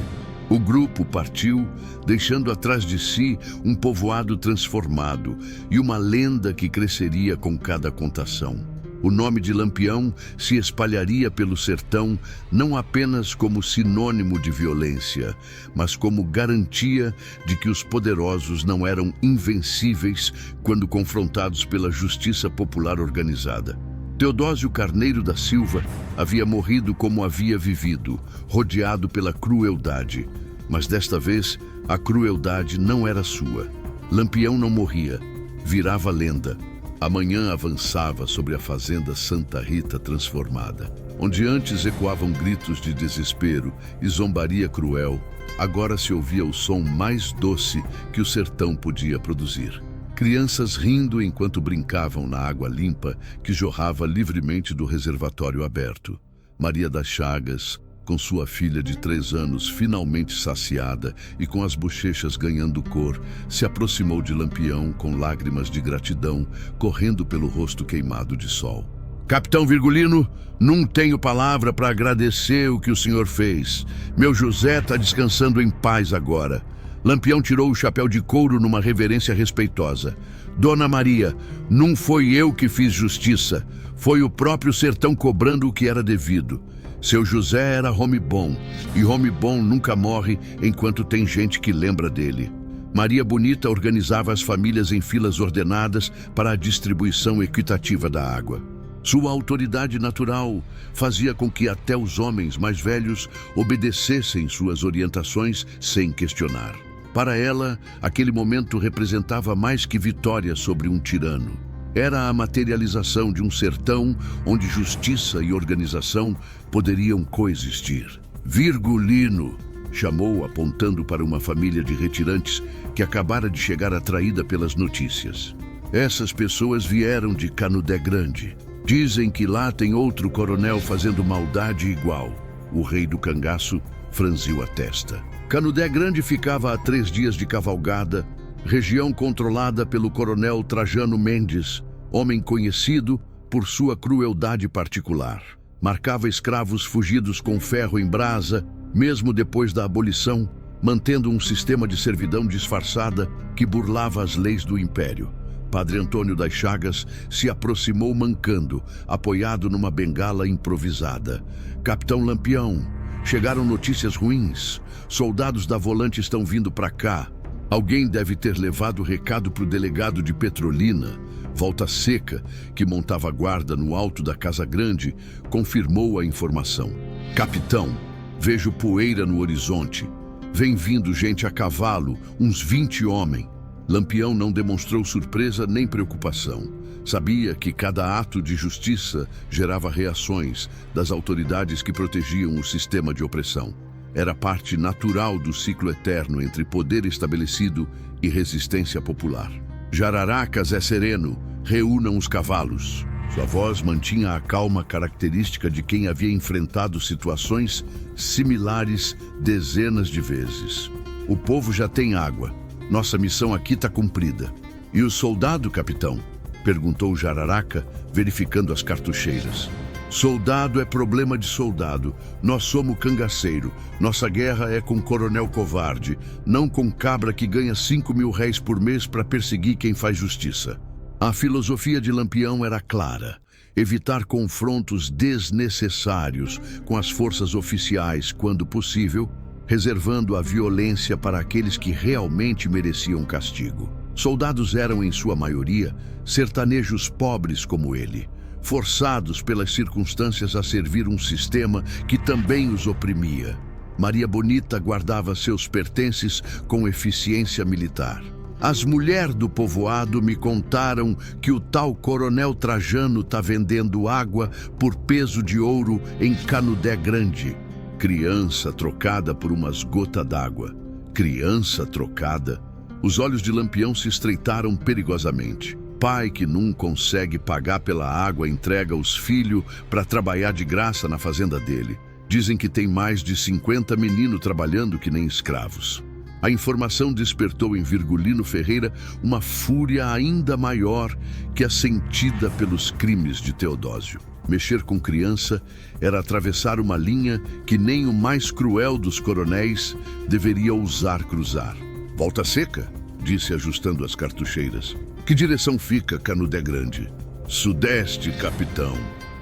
S1: O grupo partiu, deixando atrás de si um povoado transformado e uma lenda que cresceria com cada contação. O nome de Lampião se espalharia pelo sertão não apenas como sinônimo de violência, mas como garantia de que os poderosos não eram invencíveis quando confrontados pela justiça popular organizada. Teodósio Carneiro da Silva havia morrido como havia vivido, rodeado pela crueldade. Mas desta vez, a crueldade não era sua. Lampião não morria, virava lenda. Amanhã avançava sobre a fazenda Santa Rita transformada. Onde antes ecoavam gritos de desespero e zombaria cruel, agora se ouvia o som mais doce que o sertão podia produzir. Crianças rindo enquanto brincavam na água limpa que jorrava livremente do reservatório aberto. Maria das Chagas, com sua filha de 3 anos finalmente saciada e com as bochechas ganhando cor, se aproximou de Lampião com lágrimas de gratidão correndo pelo rosto queimado de sol. Capitão Virgulino, não tenho palavra para agradecer o que o senhor fez. Meu José está descansando em paz agora. Lampião tirou o chapéu de couro numa reverência respeitosa. Dona Maria, não foi eu que fiz justiça. Foi o próprio sertão cobrando o que era devido. Seu José era homem bom, e homem bom nunca morre enquanto tem gente que lembra dele. Maria Bonita organizava as famílias em filas ordenadas para a distribuição equitativa da água. Sua autoridade natural fazia com que até os homens mais velhos obedecessem suas orientações sem questionar. Para ela, aquele momento representava mais que vitória sobre um tirano. Era a materialização de um sertão onde justiça e organização poderiam coexistir. Virgulino, chamou apontando para uma família de retirantes que acabara de chegar atraída pelas notícias. Essas pessoas vieram de Canudé Grande. Dizem que lá tem outro coronel fazendo maldade igual. O rei do cangaço franziu a testa. Canudé Grande ficava a 3 dias de cavalgada, região controlada pelo coronel Trajano Mendes, homem conhecido por sua crueldade particular. Marcava escravos fugidos com ferro em brasa, mesmo depois da abolição, mantendo um sistema de servidão disfarçada que burlava as leis do império. Padre Antônio das Chagas se aproximou mancando, apoiado numa bengala improvisada. Capitão Lampião, chegaram notícias ruins. Soldados da Volante estão vindo para cá. Alguém deve ter levado o recado para o delegado de Petrolina. Volta Seca, que montava guarda no alto da Casa Grande, confirmou a informação. Capitão, vejo poeira no horizonte. Vem vindo gente a cavalo, uns 20 homens. Lampião não demonstrou surpresa nem preocupação. Sabia que cada ato de justiça gerava reações das autoridades que protegiam o sistema de opressão. Era parte natural do ciclo eterno entre poder estabelecido e resistência popular. Jararacas é sereno, reúnam os cavalos. Sua voz mantinha a calma característica de quem havia enfrentado situações similares dezenas de vezes. O povo já tem água. Nossa missão aqui está cumprida. E o soldado, capitão? Perguntou Jararaca, verificando as cartucheiras. Soldado é problema de soldado. Nós somos cangaceiro. Nossa guerra é com coronel covarde, não com cabra que ganha 5.000 réis por mês para perseguir quem faz justiça. A filosofia de Lampião era clara. Evitar confrontos desnecessários com as forças oficiais quando possível, reservando a violência para aqueles que realmente mereciam castigo. Soldados eram, em sua maioria, sertanejos pobres como ele, forçados pelas circunstâncias a servir um sistema que também os oprimia. Maria Bonita guardava seus pertences com eficiência militar. As mulheres do povoado me contaram que o tal coronel Trajano tá vendendo água por peso de ouro em Canudé Grande. Criança trocada por umas gotas d'água. Criança trocada. Os olhos de Lampião se estreitaram perigosamente. Pai que não consegue pagar pela água entrega os filhos para trabalhar de graça na fazenda dele. Dizem que tem mais de 50 meninos trabalhando que nem escravos. A informação despertou em Virgulino Ferreira uma fúria ainda maior que a sentida pelos crimes de Teodósio. Mexer com criança era atravessar uma linha que nem o mais cruel dos coronéis deveria ousar cruzar. Volta Seca, disse ajustando as cartucheiras. Que direção fica Canudé Grande? Sudeste, capitão.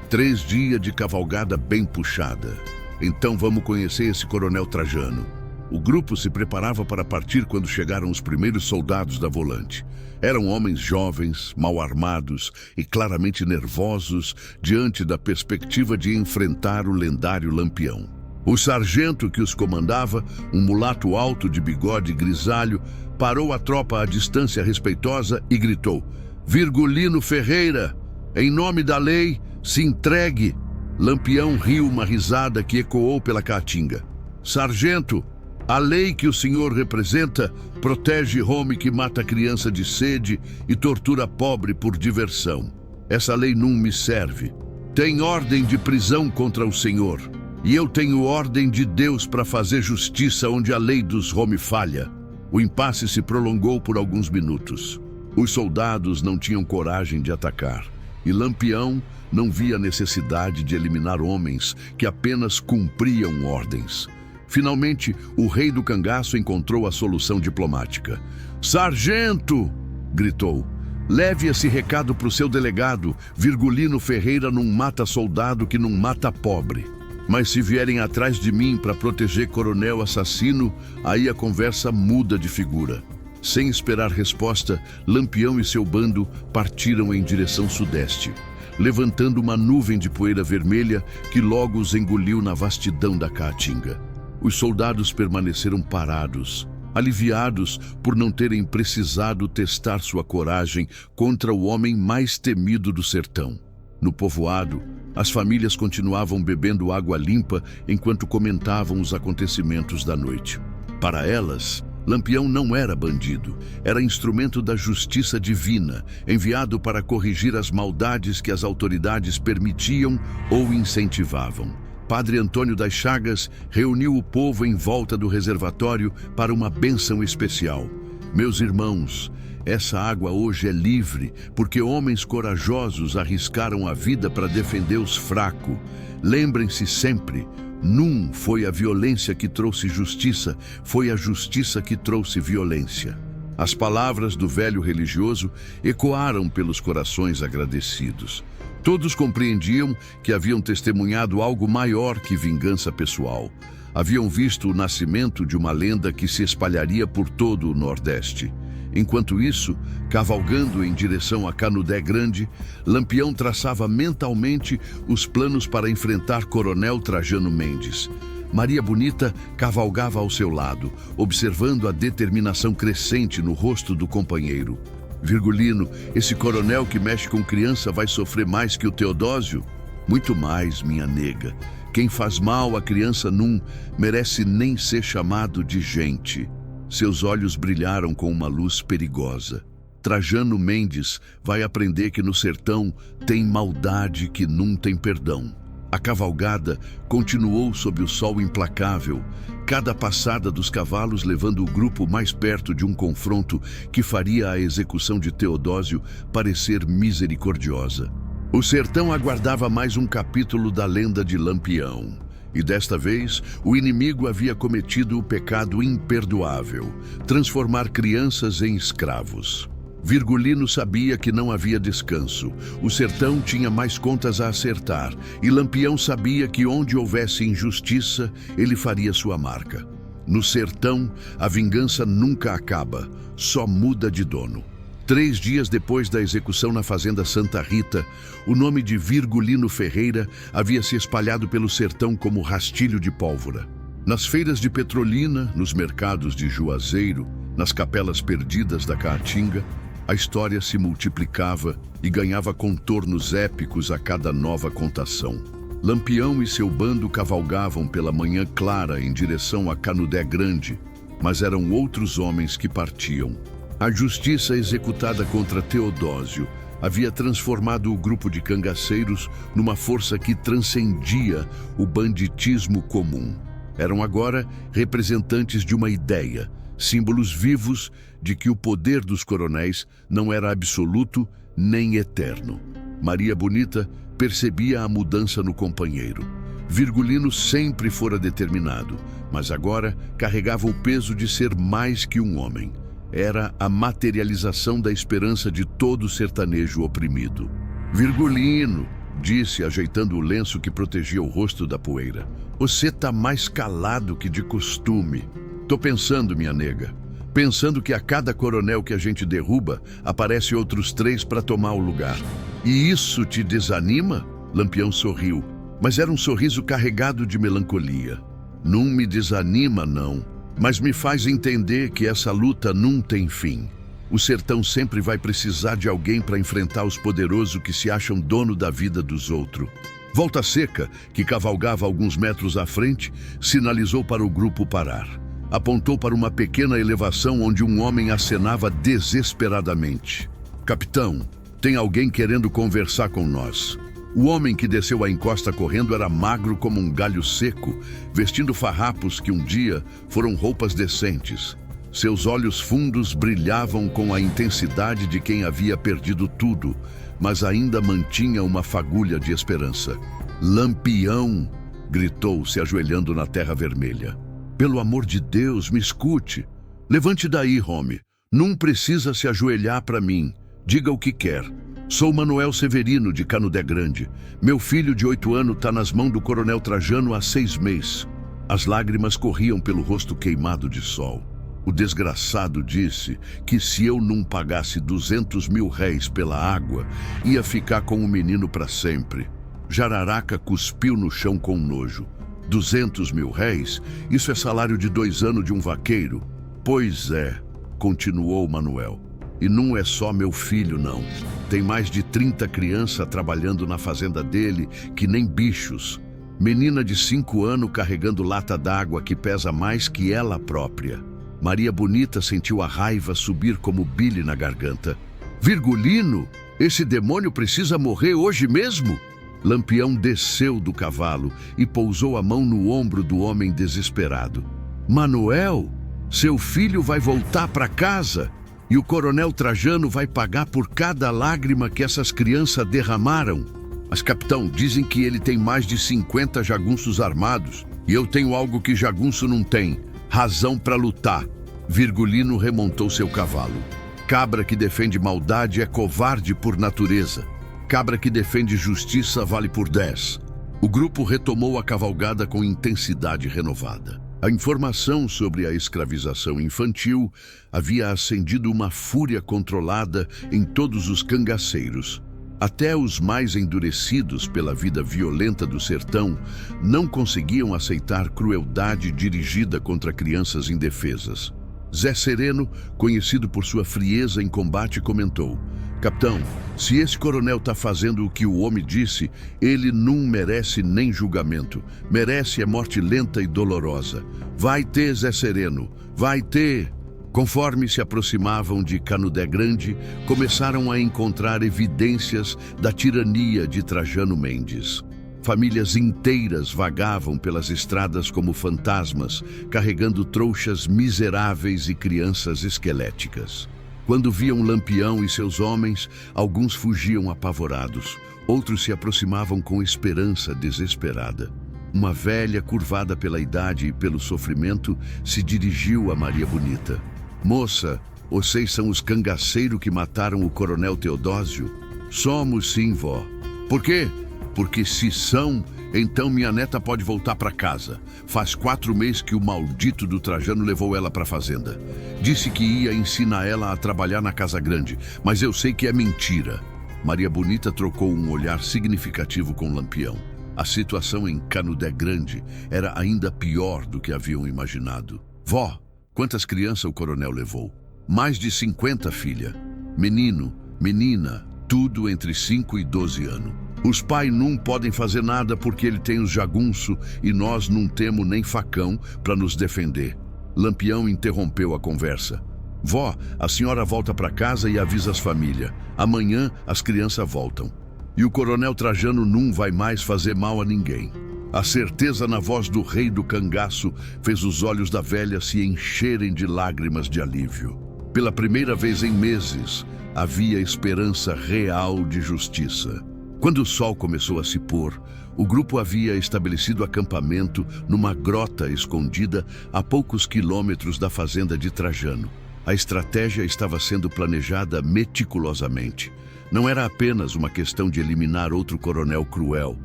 S1: 3 dias de cavalgada bem puxada. Então vamos conhecer esse coronel Trajano. O grupo se preparava para partir quando chegaram os primeiros soldados da Volante. Eram homens jovens, mal armados e claramente nervosos diante da perspectiva de enfrentar o lendário Lampião. O sargento que os comandava, um mulato alto de bigode grisalho, parou a tropa à distância respeitosa e gritou: Virgulino Ferreira, em nome da lei, se entregue. Lampião riu uma risada que ecoou pela caatinga. Sargento, a lei que o senhor representa protege homem que mata criança de sede e tortura pobre por diversão. Essa lei não me serve. Tem ordem de prisão contra o senhor. E eu tenho ordem de Deus para fazer justiça onde a lei dos homens falha. O impasse se prolongou por alguns minutos. Os soldados não tinham coragem de atacar. E Lampião não via necessidade de eliminar homens que apenas cumpriam ordens. Finalmente, o rei do cangaço encontrou a solução diplomática. Sargento! Gritou. Leve esse recado para o seu delegado. Virgulino Ferreira não mata soldado que não mata pobre. Mas se vierem atrás de mim para proteger coronel assassino, aí a conversa muda de figura. Sem esperar resposta, Lampião e seu bando partiram em direção sudeste. levantando uma nuvem de poeira vermelha que logo os engoliu na vastidão da caatinga. Os soldados permaneceram parados, aliviados por não terem precisado testar sua coragem contra o homem mais temido do sertão. No povoado, as famílias continuavam bebendo água limpa enquanto comentavam os acontecimentos da noite. Para elas, Lampião não era bandido, era instrumento da justiça divina, enviado para corrigir as maldades que as autoridades permitiam ou incentivavam. Padre Antônio das Chagas reuniu o povo em volta do reservatório para uma bênção especial. Meus irmãos, essa água hoje é livre, porque homens corajosos arriscaram a vida para defender os fracos. Lembrem-se sempre, Num foi a violência que trouxe justiça, foi a justiça que trouxe violência. As palavras do velho religioso ecoaram pelos corações agradecidos. Todos compreendiam que haviam testemunhado algo maior que vingança pessoal. Haviam visto o nascimento de uma lenda que se espalharia por todo o Nordeste. Enquanto isso, cavalgando em direção a Canudé Grande, Lampião traçava mentalmente os planos para enfrentar Coronel Trajano Mendes. Maria Bonita cavalgava ao seu lado, observando a determinação crescente no rosto do companheiro. Virgulino, esse coronel que mexe com criança vai sofrer mais que o Teodósio? Muito mais, minha nega. Quem faz mal à criança Num merece nem ser chamado de gente. Seus olhos brilharam com uma luz perigosa. Trajano Mendes vai aprender que no sertão tem maldade que Num tem perdão. A cavalgada continuou sob o sol implacável, cada passada dos cavalos levando o grupo mais perto de um confronto que faria a execução de Teodósio parecer misericordiosa. O sertão aguardava mais um capítulo da lenda de Lampião. E desta vez, o inimigo havia cometido o pecado imperdoável, transformar crianças em escravos. Virgulino sabia que não havia descanso. O sertão tinha mais contas a acertar, e Lampião sabia que onde houvesse injustiça, ele faria sua marca. No sertão, a vingança nunca acaba, só muda de dono. 3 dias depois da execução na fazenda Santa Rita, o nome de Virgulino Ferreira havia se espalhado pelo sertão como rastilho de pólvora. Nas feiras de Petrolina, nos mercados de Juazeiro, nas capelas perdidas da Caatinga, a história se multiplicava e ganhava contornos épicos a cada nova contação. Lampião e seu bando cavalgavam pela manhã clara em direção a Canudé Grande, mas eram outros homens que partiam. A justiça executada contra Teodósio havia transformado o grupo de cangaceiros numa força que transcendia o banditismo comum. Eram agora representantes de uma ideia, símbolos vivos de que o poder dos coronéis não era absoluto nem eterno. Maria Bonita percebia a mudança no companheiro. Virgulino sempre fora determinado, mas agora carregava o peso de ser mais que um homem. Era a materialização da esperança de todo sertanejo oprimido. Virgulino, disse, ajeitando o lenço que protegia o rosto da poeira. Você tá mais calado que de costume. Tô pensando, minha nega. Pensando que a cada coronel que a gente derruba, aparece outros 3 para tomar o lugar. E isso te desanima? Lampião sorriu, mas era um sorriso carregado de melancolia. Não me desanima, não. Mas me faz entender que essa luta não tem fim. O sertão sempre vai precisar de alguém para enfrentar os poderosos que se acham dono da vida dos outros. Volta Seca, que cavalgava alguns metros à frente, sinalizou para o grupo parar. Apontou para uma pequena elevação onde um homem acenava desesperadamente. Capitão, tem alguém querendo conversar com nós. O homem que desceu a encosta correndo era magro como um galho seco, vestindo farrapos que um dia foram roupas decentes. Seus olhos fundos brilhavam com a intensidade de quem havia perdido tudo, mas ainda mantinha uma fagulha de esperança. Lampião! Gritou, se ajoelhando na terra vermelha. Pelo amor de Deus, me escute. Levante daí, Rome. Não precisa se ajoelhar para mim. Diga o que quer. Sou Manuel Severino, de Canudé Grande. Meu filho de 8 anos está nas mãos do coronel Trajano há 6 meses. As lágrimas corriam pelo rosto queimado de sol. O desgraçado disse que se eu não pagasse 200.000 réis pela água, ia ficar com o menino para sempre. Jararaca cuspiu no chão com nojo. 200.000 réis? Isso é salário de 2 anos de um vaqueiro. Pois é, continuou Manuel. E não é só meu filho, não. Tem mais de 30 crianças trabalhando na fazenda dele, que nem bichos. Menina de 5 anos carregando lata d'água que pesa mais que ela própria. Maria Bonita sentiu a raiva subir como bile na garganta. Virgulino, esse demônio precisa morrer hoje mesmo? Lampião desceu do cavalo e pousou a mão no ombro do homem desesperado. Manuel, seu filho vai voltar para casa e o coronel Trajano vai pagar por cada lágrima que essas crianças derramaram. Mas, capitão, dizem que ele tem mais de 50 jagunços armados e eu tenho algo que jagunço não tem. Razão para lutar. Virgulino remontou seu cavalo. Cabra que defende maldade é covarde por natureza. Cabra que defende justiça vale por 10. O grupo retomou a cavalgada com intensidade renovada. A informação sobre a escravização infantil havia acendido uma fúria controlada em todos os cangaceiros. Até os mais endurecidos pela vida violenta do sertão não conseguiam aceitar crueldade dirigida contra crianças indefesas. Zé Sereno, conhecido por sua frieza em combate, comentou: Capitão, se esse coronel está fazendo o que o homem disse, ele não merece nem julgamento. Merece é morte lenta e dolorosa. Vai ter, Zé Sereno, vai ter. Conforme se aproximavam de Canudé Grande, começaram a encontrar evidências da tirania de Trajano Mendes. Famílias inteiras vagavam pelas estradas como fantasmas, carregando trouxas miseráveis e crianças esqueléticas. Quando viam Lampião e seus homens, alguns fugiam apavorados, outros se aproximavam com esperança desesperada. Uma velha, curvada pela idade e pelo sofrimento, se dirigiu a Maria Bonita. Moça, vocês são os cangaceiros que mataram o coronel Teodósio? Somos sim, vó. Por quê? Porque se são, então minha neta pode voltar para casa. Faz 4 meses que o maldito do Trajano levou ela para a fazenda. Disse que ia ensinar ela a trabalhar na Casa Grande, mas eu sei que é mentira. Maria Bonita trocou um olhar significativo com Lampião. A situação em Canudé Grande era ainda pior do que haviam imaginado. Vó, quantas crianças o coronel levou? Mais de 50, filha. Menino, menina, tudo entre 5 e 12 anos. Os pais não podem fazer nada porque ele tem os jagunço e nós não temos nem facão para nos defender. Lampião interrompeu a conversa. Vó, a senhora volta para casa e avisa as famílias. Amanhã as crianças voltam. E o coronel Trajano não vai mais fazer mal a ninguém. A certeza na voz do rei do cangaço fez os olhos da velha se encherem de lágrimas de alívio. Pela primeira vez em meses, havia esperança real de justiça. Quando o sol começou a se pôr, o grupo havia estabelecido acampamento numa grota escondida a poucos quilômetros da fazenda de Trajano. A estratégia estava sendo planejada meticulosamente. Não era apenas uma questão de eliminar outro coronel cruel,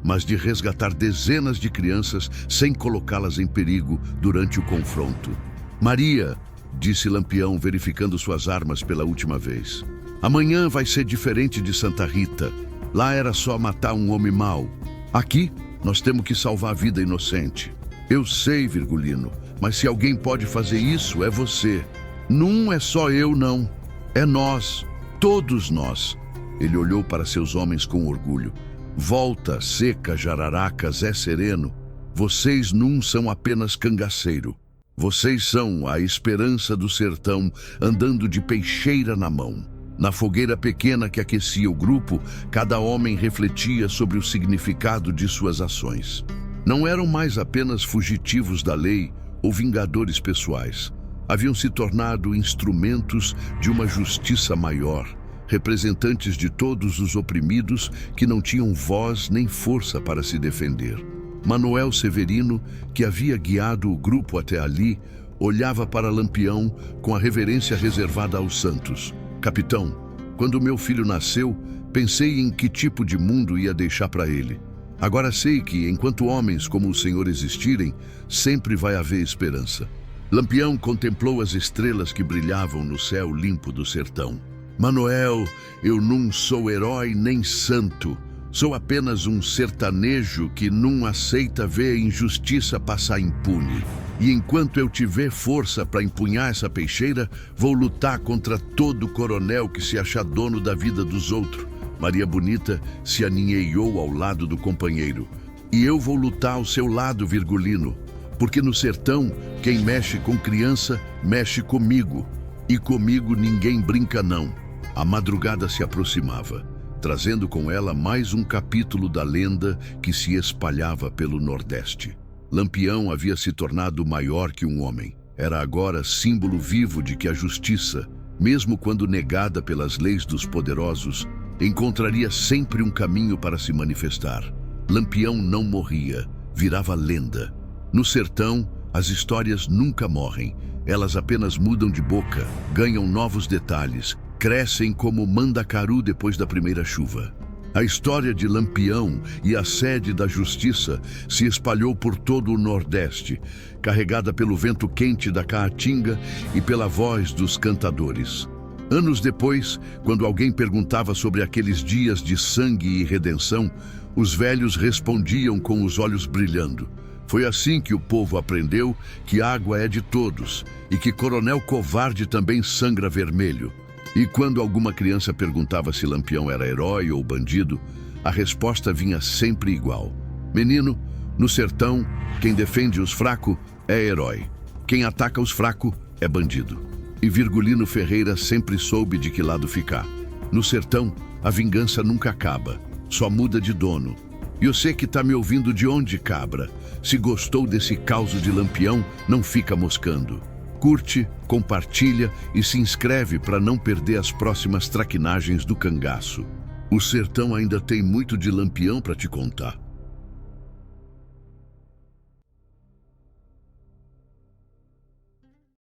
S1: mas de resgatar dezenas de crianças sem colocá-las em perigo durante o confronto. Maria, disse Lampião, verificando suas armas pela última vez. Amanhã vai ser diferente de Santa Rita. Lá era só matar um homem mau. Aqui, nós temos que salvar a vida inocente. Eu sei, Virgulino, mas se alguém pode fazer isso, é você. Não é só eu, não. É nós. Todos nós. Ele olhou para seus homens com orgulho. Volta, Seca, Jararaca, Zé Sereno. Vocês não são apenas cangaceiro. Vocês são a esperança do sertão andando de peixeira na mão. Na fogueira pequena que aquecia o grupo, cada homem refletia sobre o significado de suas ações. Não eram mais apenas fugitivos da lei ou vingadores pessoais. Haviam se tornado instrumentos de uma justiça maior, representantes de todos os oprimidos que não tinham voz nem força para se defender. Manuel Severino, que havia guiado o grupo até ali, olhava para Lampião com a reverência reservada aos santos. Capitão, quando meu filho nasceu, pensei em que tipo de mundo ia deixar para ele. Agora sei que, enquanto homens como o senhor existirem, sempre vai haver esperança. Lampião contemplou as estrelas que brilhavam no céu limpo do sertão. Manoel, eu não sou herói nem santo. Sou apenas um sertanejo que não aceita ver a injustiça passar impune. E enquanto eu tiver força para empunhar essa peixeira, vou lutar contra todo coronel que se acha dono da vida dos outros. Maria Bonita se aninheiou ao lado do companheiro. E eu vou lutar ao seu lado, Virgulino. Porque no sertão, quem mexe com criança, mexe comigo. E comigo ninguém brinca não. A madrugada se aproximava, trazendo com ela mais um capítulo da lenda que se espalhava pelo Nordeste. Lampião havia se tornado maior que um homem. Era agora símbolo vivo de que a justiça, mesmo quando negada pelas leis dos poderosos, encontraria sempre um caminho para se manifestar. Lampião não morria, virava lenda. No sertão, as histórias nunca morrem. Elas apenas mudam de boca, ganham novos detalhes, crescem como mandacaru depois da primeira chuva. A história de Lampião e a sede da justiça se espalhou por todo o Nordeste, carregada pelo vento quente da caatinga e pela voz dos cantadores. Anos depois, quando alguém perguntava sobre aqueles dias de sangue e redenção, os velhos respondiam com os olhos brilhando. Foi assim que o povo aprendeu que água é de todos e que coronel covarde também sangra vermelho. E quando alguma criança perguntava se Lampião era herói ou bandido, a resposta vinha sempre igual. Menino, no sertão, quem defende os fracos é herói. Quem ataca os fracos é bandido. E Virgulino Ferreira sempre soube de que lado ficar. No sertão, a vingança nunca acaba, só muda de dono. E você que tá me ouvindo de onde, cabra? Se gostou desse caos de Lampião, não fica moscando. Curte, compartilha e se inscreve para não perder as próximas traquinagens do cangaço. O sertão ainda tem muito de Lampião para te contar.